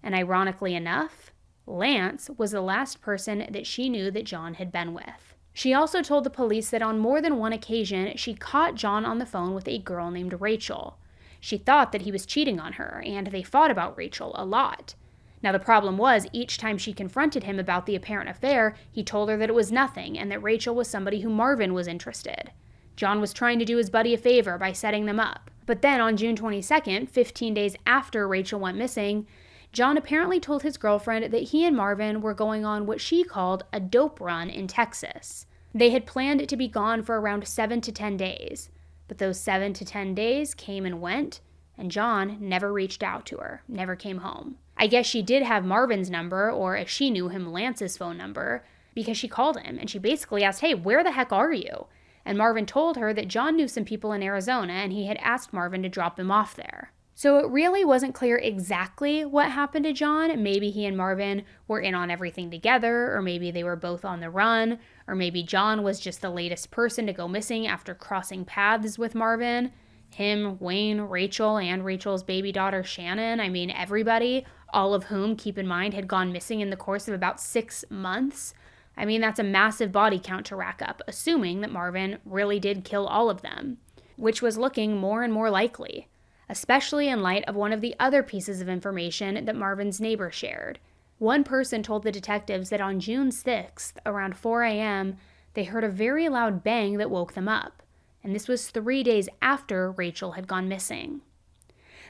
And ironically enough, Lance was the last person that she knew that John had been with. She also told the police that on more than one occasion, she caught John on the phone with a girl named Rachel. She thought that he was cheating on her, and they fought about Rachel a lot. Now, the problem was, each time she confronted him about the apparent affair, he told her that it was nothing and that Rachel was somebody who Marvin was interested. John was trying to do his buddy a favor by setting them up. But then on June 22nd, 15 days after Rachel went missing, John apparently told his girlfriend that he and Marvin were going on what she called a dope run in Texas. They had planned to be gone for around 7 to 10 days, but those 7 to 10 days came and went, and John never reached out to her, never came home. I guess she did have Marvin's number, or as she knew him, Lance's phone number, because she called him, and she basically asked, "Hey, where the heck are you?" And Marvin told her that John knew some people in Arizona, and he had asked Marvin to drop him off there. So it really wasn't clear exactly what happened to John. Maybe he and Marvin were in on everything together, or maybe they were both on the run, or maybe John was just the latest person to go missing after crossing paths with Marvin. Him, Wayne, Rachel, and Rachel's baby daughter Shannon, I mean everybody, all of whom, keep in mind, had gone missing in the course of about 6 months. I mean, that's a massive body count to rack up, assuming that Marvin really did kill all of them, which was looking more and more likely, especially in light of one of the other pieces of information that Marvin's neighbor shared. One person told the detectives that on June 6th, around 4 a.m., they heard a very loud bang that woke them up, and this was 3 days after Rachel had gone missing.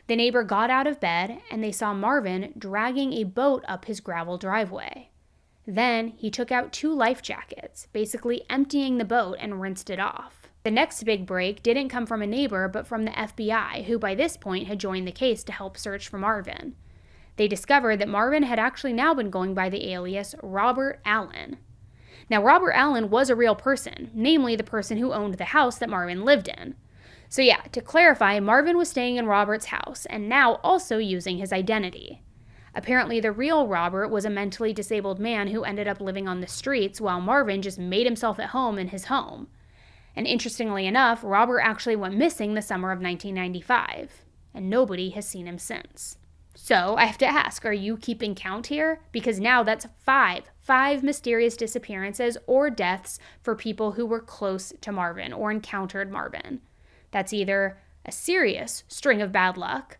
The neighbor got out of bed, and they saw Marvin dragging a boat up his gravel driveway. Then he took out 2 life jackets, basically emptying the boat, and rinsed it off. The next big break didn't come from a neighbor, but from the FBI, who by this point had joined the case to help search for Marvin. They discovered that Marvin had actually now been going by the alias Robert Allen. Now, Robert Allen was a real person, namely the person who owned the house that Marvin lived in. So yeah, to clarify, Marvin was staying in Robert's house, and now also using his identity. Apparently, the real Robert was a mentally disabled man who ended up living on the streets, while Marvin just made himself at home in his home. And interestingly enough, Robert actually went missing the summer of 1995, and nobody has seen him since. So I have to ask, are you keeping count here? Because now that's five mysterious disappearances or deaths for people who were close to Marvin or encountered Marvin. That's either a serious string of bad luck,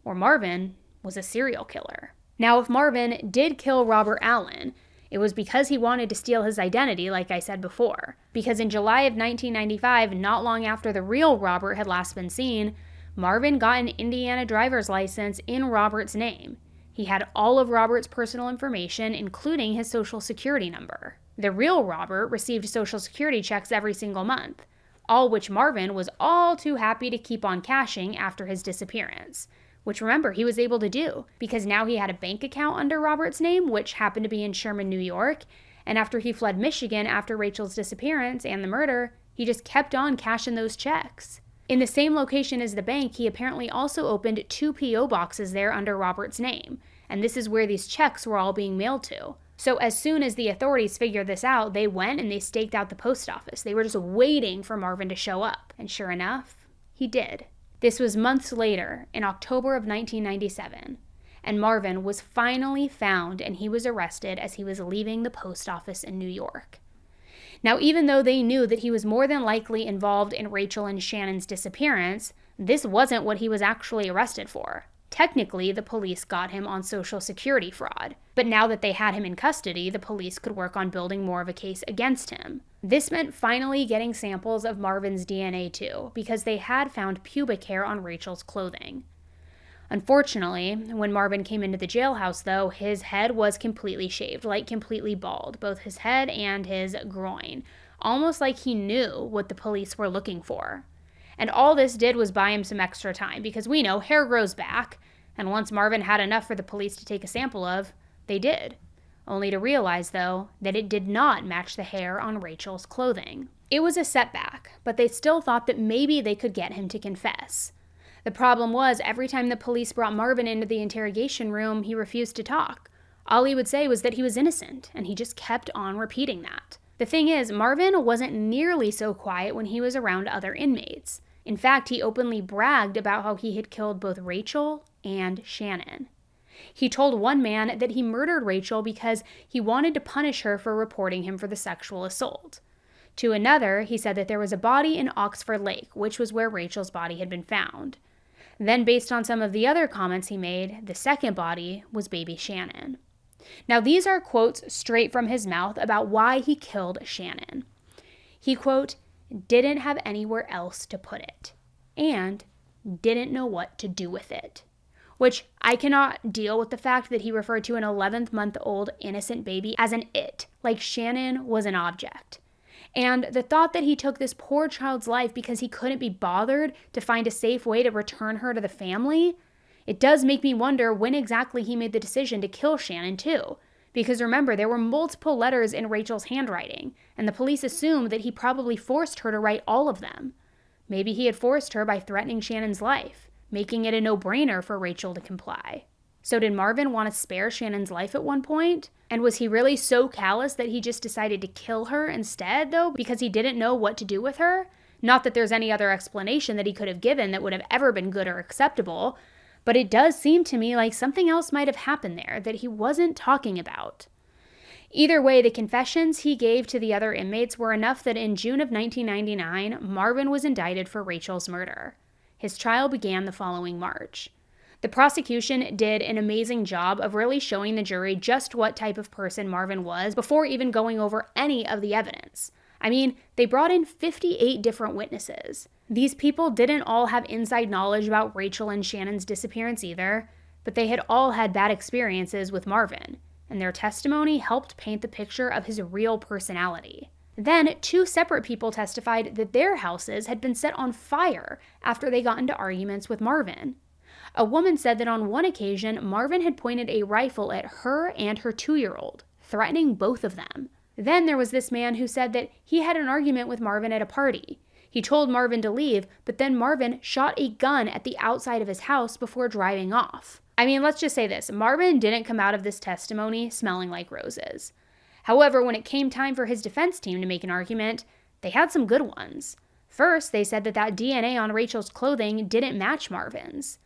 or Marvin was a serial killer. Now, if Marvin did kill Robert Allen, it was because he wanted to steal his identity, like I said before. Because in July of 1995, not long after the real Robert had last been seen, Marvin got an Indiana driver's license in Robert's name. He had all of Robert's personal information, including his social security number. The real Robert received social security checks every single month, all which Marvin was all too happy to keep on cashing after his disappearance. Which, remember, he was able to do, because now he had a bank account under Robert's name, which happened to be in Sherman, New York, and after he fled Michigan after Rachel's disappearance and the murder, he just kept on cashing those checks. In the same location as the bank, he apparently also opened 2 P.O. boxes there under Robert's name, and this is where these checks were all being mailed to. So as soon as the authorities figured this out, they went and they staked out the post office. They were just waiting for Marvin to show up, and sure enough, he did. This was months later, in October of 1997, and Marvin was finally found and he was arrested as he was leaving the post office in New York. Now, even though they knew that he was more than likely involved in Rachel and Shannon's disappearance, this wasn't what he was actually arrested for. Technically, the police got him on Social Security fraud, but now that they had him in custody, the police could work on building more of a case against him. This meant finally getting samples of Marvin's DNA too, because they had found pubic hair on Rachel's clothing. Unfortunately, when Marvin came into the jailhouse though, his head was completely shaved, like completely bald, both his head and his groin, almost like he knew what the police were looking for. And all this did was buy him some extra time, because we know hair grows back, and once Marvin had enough for the police to take a sample of, they did. Only to realize, though, that it did not match the hair on Rachel's clothing. It was a setback, but they still thought that maybe they could get him to confess. The problem was, every time the police brought Marvin into the interrogation room, he refused to talk. All he would say was that he was innocent, and he just kept on repeating that. The thing is, Marvin wasn't nearly so quiet when he was around other inmates. In fact, he openly bragged about how he had killed both Rachel and Shannon. He told one man that he murdered Rachel because he wanted to punish her for reporting him for the sexual assault. To another, he said that there was a body in Oxford Lake, which was where Rachel's body had been found. Then, based on some of the other comments he made, the second body was baby Shannon. Now, these are quotes straight from his mouth about why he killed Shannon. He, quote, didn't have anywhere else to put it, and didn't know what to do with it. Which, I cannot deal with the fact that he referred to an 11-month-old innocent baby as an it, like Shannon was an object. And the thought that he took this poor child's life because he couldn't be bothered to find a safe way to return her to the family, it does make me wonder when exactly he made the decision to kill Shannon too. Because remember, there were multiple letters in Rachel's handwriting, and the police assumed that he probably forced her to write all of them. Maybe he had forced her by threatening Shannon's life, making it a no-brainer for Rachel to comply. So did Marvin want to spare Shannon's life at one point? And was he really so callous that he just decided to kill her instead, though, because he didn't know what to do with her? Not that there's any other explanation that he could have given that would have ever been good or acceptable, but it does seem to me like something else might have happened there that he wasn't talking about. Either way, the confessions he gave to the other inmates were enough that in June of 1999, Marvin was indicted for Rachel's murder. His trial began the following March. The prosecution did an amazing job of really showing the jury just what type of person Marvin was before even going over any of the evidence. I mean, they brought in 58 different witnesses. These people didn't all have inside knowledge about Rachel and Shannon's disappearance either, but they had all had bad experiences with Marvin, and their testimony helped paint the picture of his real personality. Then, 2 separate people testified that their houses had been set on fire after they got into arguments with Marvin. A woman said that on one occasion, Marvin had pointed a rifle at her and her 2-year-old, threatening both of them. Then there was this man who said that he had an argument with Marvin at a party. He told Marvin to leave, but then Marvin shot a gun at the outside of his house before driving off. I mean, let's just say this. Marvin didn't come out of this testimony smelling like roses. However, when it came time for his defense team to make an argument, they had some good ones. First, they said that DNA on Rachel's clothing didn't match Marvin's.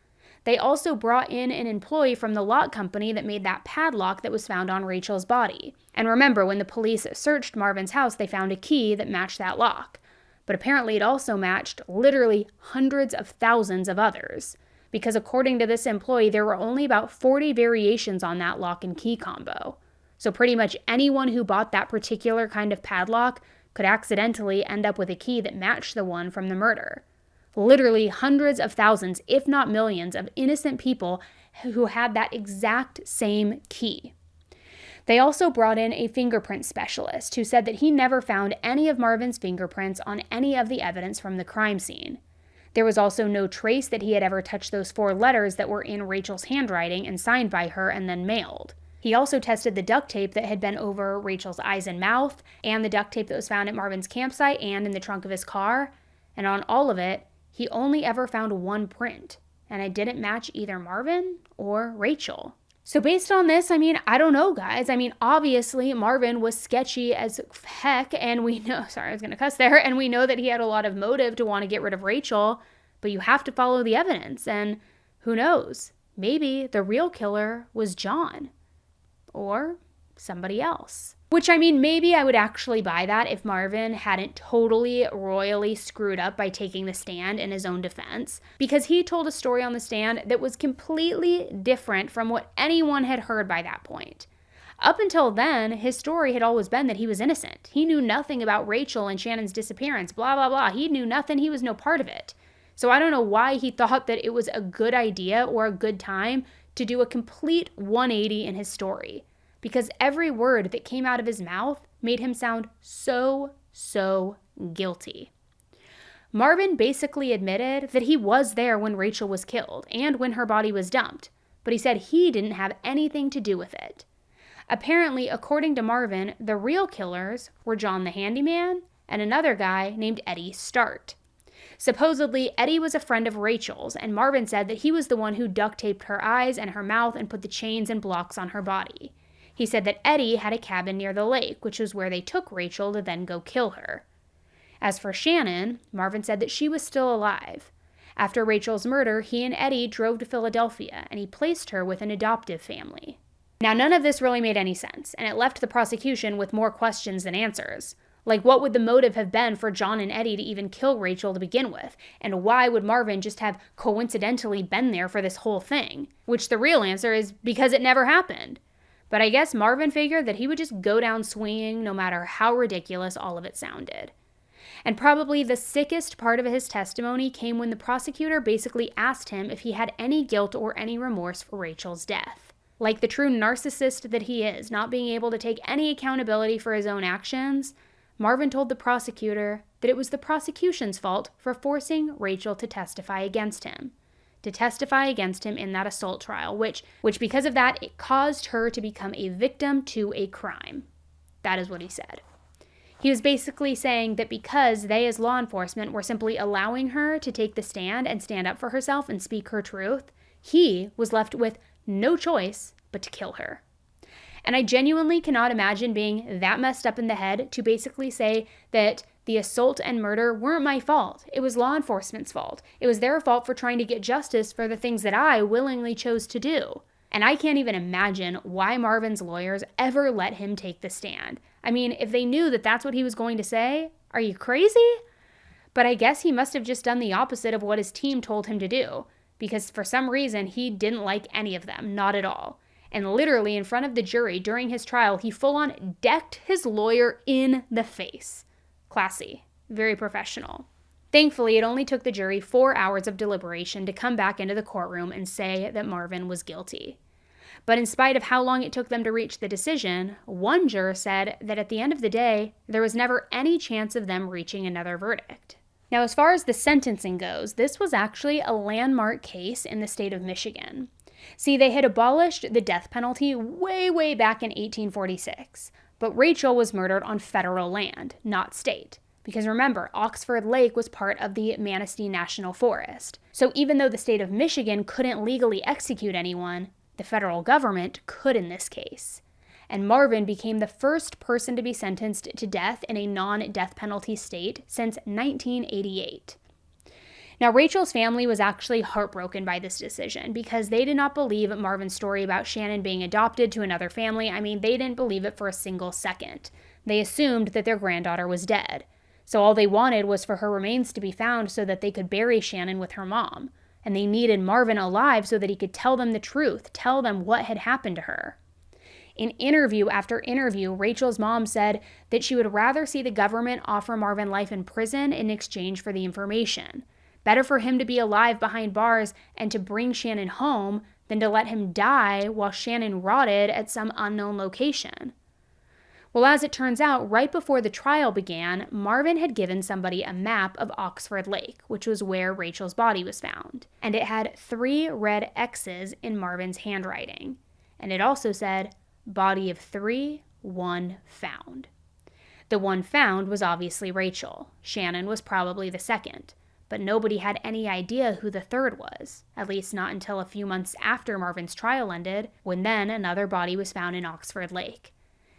They also brought in an employee from the lock company that made that padlock that was found on Rachel's body. And remember, when the police searched Marvin's house, they found a key that matched that lock. But apparently it also matched literally hundreds of thousands of others. Because according to this employee, there were only about 40 variations on that lock and key combo. So pretty much anyone who bought that particular kind of padlock could accidentally end up with a key that matched the one from the murder. Literally hundreds of thousands, if not millions, of innocent people who had that exact same key. They also brought in a fingerprint specialist who said that he never found any of Marvin's fingerprints on any of the evidence from the crime scene. There was also no trace that he had ever touched those 4 letters that were in Rachel's handwriting and signed by her and then mailed. He also tested the duct tape that had been over Rachel's eyes and mouth, and the duct tape that was found at Marvin's campsite and in the trunk of his car, and on all of it, he only ever found 1 print, and it didn't match either Marvin or Rachel. So based on this, I don't know, guys. Obviously, Marvin was sketchy as heck, and we know, sorry, I was going to cuss there, and we know that he had a lot of motive to want to get rid of Rachel, but you have to follow the evidence, and who knows? Maybe the real killer was John, or somebody else. Which, maybe I would actually buy that if Marvin hadn't totally royally screwed up by taking the stand in his own defense, because he told a story on the stand that was completely different from what anyone had heard by that point. Up until then, his story had always been that he was innocent. He knew nothing about Rachel and Shannon's disappearance, blah, blah, blah. He knew nothing. He was no part of it. So I don't know why he thought that it was a good idea or a good time to do a complete 180 in his story, because every word that came out of his mouth made him sound so guilty. Marvin basically admitted that he was there when Rachel was killed and when her body was dumped, but he said he didn't have anything to do with it. Apparently, according to Marvin, the real killers were John the handyman and another guy named Eddie Start. Supposedly, Eddie was a friend of Rachel's, and Marvin said that he was the one who duct taped her eyes and her mouth and put the chains and blocks on her body. He said that Eddie had a cabin near the lake, which was where they took Rachel to then go kill her. As for Shannon, Marvin said that she was still alive. After Rachel's murder, he and Eddie drove to Philadelphia, and he placed her with an adoptive family. Now, none of this really made any sense, and it left the prosecution with more questions than answers. Like, what would the motive have been for John and Eddie to even kill Rachel to begin with? And why would Marvin just have coincidentally been there for this whole thing? Which the real answer is because it never happened. But I guess Marvin figured that he would just go down swinging no matter how ridiculous all of it sounded. And probably the sickest part of his testimony came when the prosecutor basically asked him if he had any guilt or any remorse for Rachel's death. Like the true narcissist that he is, not being able to take any accountability for his own actions, Marvin told the prosecutor that it was the prosecution's fault for forcing Rachel to testify against him. To testify against him in that assault trial, which because of that, it caused her to become a victim to a crime. That is what he said. He was basically saying that because they as law enforcement were simply allowing her to take the stand and stand up for herself and speak her truth, he was left with no choice but to kill her. And I genuinely cannot imagine being that messed up in the head to basically say that the assault and murder weren't my fault. It was law enforcement's fault. It was their fault for trying to get justice for the things that I willingly chose to do. And I can't even imagine why Marvin's lawyers ever let him take the stand. If they knew that that's what he was going to say, are you crazy? But I guess he must have just done the opposite of what his team told him to do, because for some reason he didn't like any of them, not at all. And literally in front of the jury during his trial, he full-on decked his lawyer in the face. Classy. Very professional. Thankfully, it only took the jury 4 hours of deliberation to come back into the courtroom and say that Marvin was guilty. But in spite of how long it took them to reach the decision, one juror said that at the end of the day, there was never any chance of them reaching another verdict. Now, as far as the sentencing goes, this was actually a landmark case in the state of Michigan. See, they had abolished the death penalty way back in 1846, but Rachel was murdered on federal land, not state. Because remember, Oxford Lake was part of the Manistee National Forest. So even though the state of Michigan couldn't legally execute anyone, the federal government could in this case. And Marvin became the first person to be sentenced to death in a non-death penalty state since 1988. Now, Rachel's family was actually heartbroken by this decision because they did not believe Marvin's story about Shannon being adopted to another family. They didn't believe it for a single second. They assumed that their granddaughter was dead. So all they wanted was for her remains to be found so that they could bury Shannon with her mom. And they needed Marvin alive so that he could tell them the truth, tell them what had happened to her. In interview after interview, Rachel's mom said that she would rather see the government offer Marvin life in prison in exchange for the information. Better for him to be alive behind bars and to bring Shannon home than to let him die while Shannon rotted at some unknown location. Well, as it turns out, right before the trial began, Marvin had given somebody a map of Oxford Lake, which was where Rachel's body was found. And it had 3 red X's in Marvin's handwriting. And it also said, body of 3, 1 found. The one found was obviously Rachel. Shannon was probably the second. But nobody had any idea who the third was, at least not until a few months after Marvin's trial ended, when then another body was found in Oxford Lake.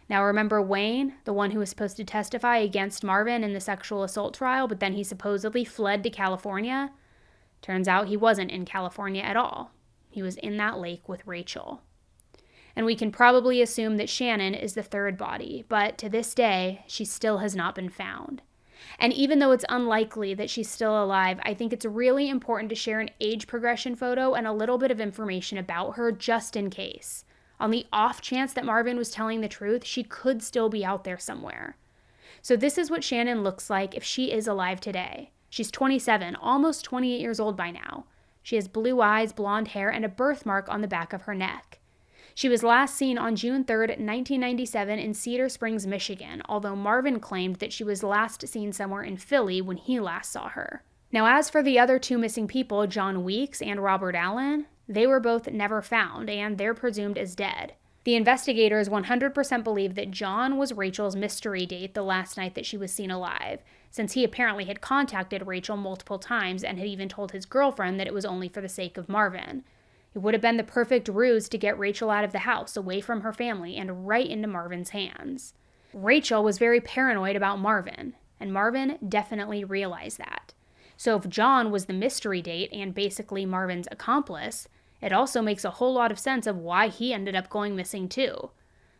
Now remember Wayne, the one who was supposed to testify against Marvin in the sexual assault trial, but then he supposedly fled to California? Turns out he wasn't in California at all. He was in that lake with Rachel. And we can probably assume that Shannon is the third body, but to this day, she still has not been found. And even though it's unlikely that she's still alive, I think it's really important to share an age progression photo and a little bit of information about her just in case. On the off chance that Marvin was telling the truth, she could still be out there somewhere. So this is what Shannon looks like if she is alive today. She's 27, almost 28 years old by now. She has blue eyes, blonde hair, and a birthmark on the back of her neck. She was last seen on June 3rd, 1997 in Cedar Springs, Michigan, although Marvin claimed that she was last seen somewhere in Philly when he last saw her. Now, as for the other 2 missing people, John Weeks and Robert Allen, they were both never found, and they're presumed as dead. The investigators 100% believe that John was Rachel's mystery date the last night that she was seen alive, since he apparently had contacted Rachel multiple times and had even told his girlfriend that it was only for the sake of Marvin. It would have been the perfect ruse to get Rachel out of the house, away from her family, and right into Marvin's hands. Rachel was very paranoid about Marvin, and Marvin definitely realized that. So if John was the mystery date and basically Marvin's accomplice, it also makes a whole lot of sense of why he ended up going missing too.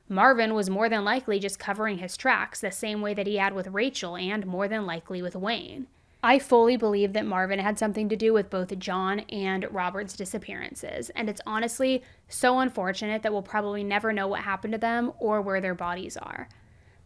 Marvin was more than likely just covering his tracks the same way that he had with Rachel and more than likely with Wayne. I fully believe that Marvin had something to do with both John and Robert's disappearances, and it's honestly so unfortunate that we'll probably never know what happened to them or where their bodies are.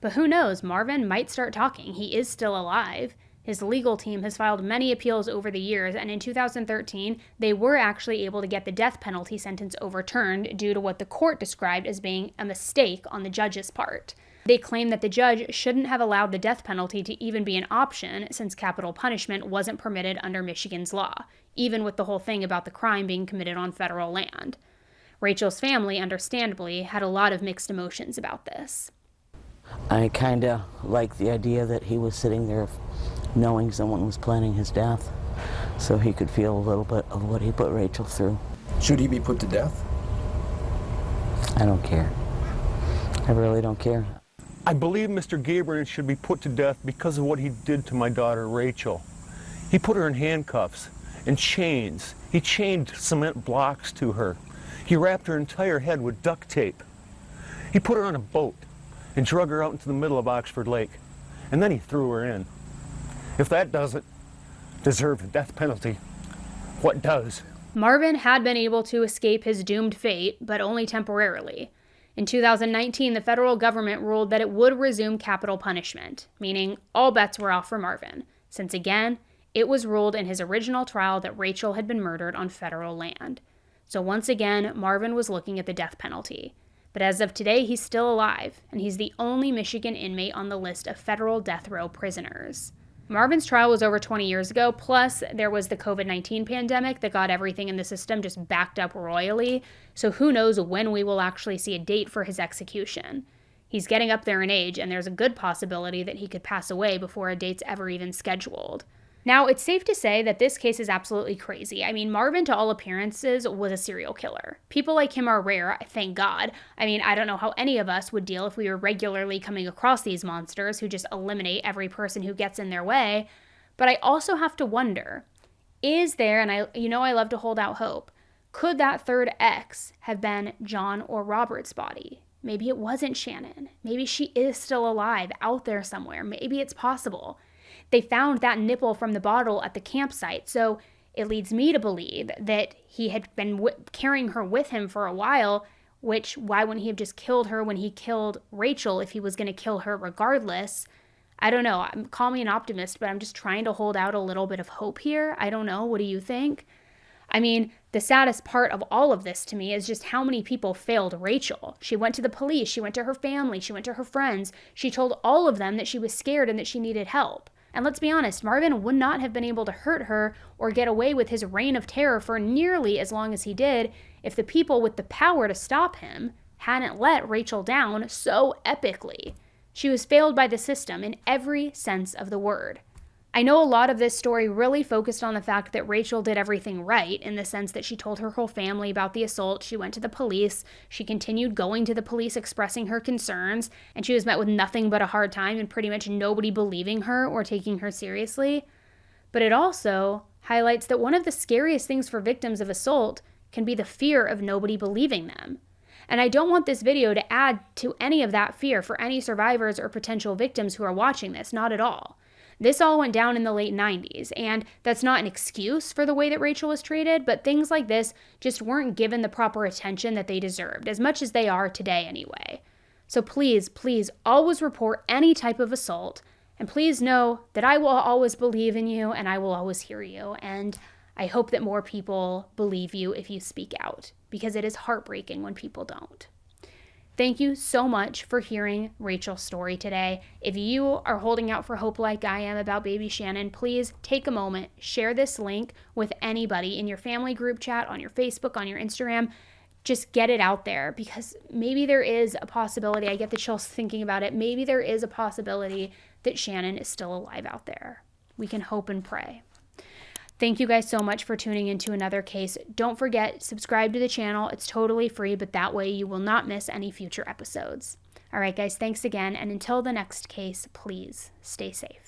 But who knows, Marvin might start talking. He is still alive. His legal team has filed many appeals over the years, and in 2013, they were actually able to get the death penalty sentence overturned due to what the court described as being a mistake on the judge's part. They claim that the judge shouldn't have allowed the death penalty to even be an option since capital punishment wasn't permitted under Michigan's law, even with the whole thing about the crime being committed on federal land. Rachel's family, understandably, had a lot of mixed emotions about this. I kind of like the idea that he was sitting there knowing someone was planning his death, so he could feel a little bit of what he put Rachel through. Should he be put to death? I don't care. I really don't care. I believe Mr. Gabriel should be put to death because of what he did to my daughter, Rachel. He put her in handcuffs and chains. He chained cement blocks to her. He wrapped her entire head with duct tape. He put her on a boat and drug her out into the middle of Oxford Lake. And then he threw her in. If that doesn't deserve the death penalty, what does? Marvin had been able to escape his doomed fate, but only temporarily. In 2019, the federal government ruled that it would resume capital punishment, meaning all bets were off for Marvin, since again, it was ruled in his original trial that Rachel had been murdered on federal land. So once again, Marvin was looking at the death penalty. But as of today, he's still alive, and he's the only Michigan inmate on the list of federal death row prisoners. Marvin's trial was over 20 years ago, plus there was the COVID-19 pandemic that got everything in the system just backed up royally, so who knows when we will actually see a date for his execution. He's getting up there in age, and there's a good possibility that he could pass away before a date's ever even scheduled. Now, it's safe to say that this case is absolutely crazy. I mean, Marvin, to all appearances, was a serial killer. People like him are rare, thank God. I mean, I don't know how any of us would deal if we were regularly coming across these monsters who just eliminate every person who gets in their way. But I also have to wonder, is there, and I love to hold out hope, could that third X have been John or Robert's body? Maybe it wasn't Shannon. Maybe she is still alive out there somewhere. Maybe it's possible. They found that nipple from the bottle at the campsite, so it leads me to believe that he had been carrying her with him for a while, why wouldn't he have just killed her when he killed Rachel if he was going to kill her regardless? I don't know. Call me an optimist, but I'm just trying to hold out a little bit of hope here. I don't know. What do you think? I mean, the saddest part of all of this to me is just how many people failed Rachel. She went to the police, she went to her family, she went to her friends. She told all of them that she was scared and that she needed help. And let's be honest, Marvin would not have been able to hurt her or get away with his reign of terror for nearly as long as he did if the people with the power to stop him hadn't let Rachel down so epically. She was failed by the system in every sense of the word. I know a lot of this story really focused on the fact that Rachel did everything right, in the sense that she told her whole family about the assault, she went to the police, she continued going to the police expressing her concerns, and she was met with nothing but a hard time and pretty much nobody believing her or taking her seriously. But it also highlights that one of the scariest things for victims of assault can be the fear of nobody believing them. And I don't want this video to add to any of that fear for any survivors or potential victims who are watching this, not at all. This all went down in the late 90s, and that's not an excuse for the way that Rachel was treated, but things like this just weren't given the proper attention that they deserved, as much as they are today anyway. So please, please always report any type of assault, and please know that I will always believe in you and I will always hear you, and I hope that more people believe you if you speak out, because it is heartbreaking when people don't. Thank you so much for hearing Rachel's story today. If you are holding out for hope like I am about baby Shannon, please take a moment, share this link with anybody in your family group chat, on your Facebook, on your Instagram. Just get it out there, because maybe there is a possibility, I get the chills thinking about it, maybe there is a possibility that Shannon is still alive out there. We can hope and pray. Thank you guys so much for tuning into another case. Don't forget, subscribe to the channel. It's totally free, but that way you will not miss any future episodes. All right, guys, thanks again. And until the next case, please stay safe.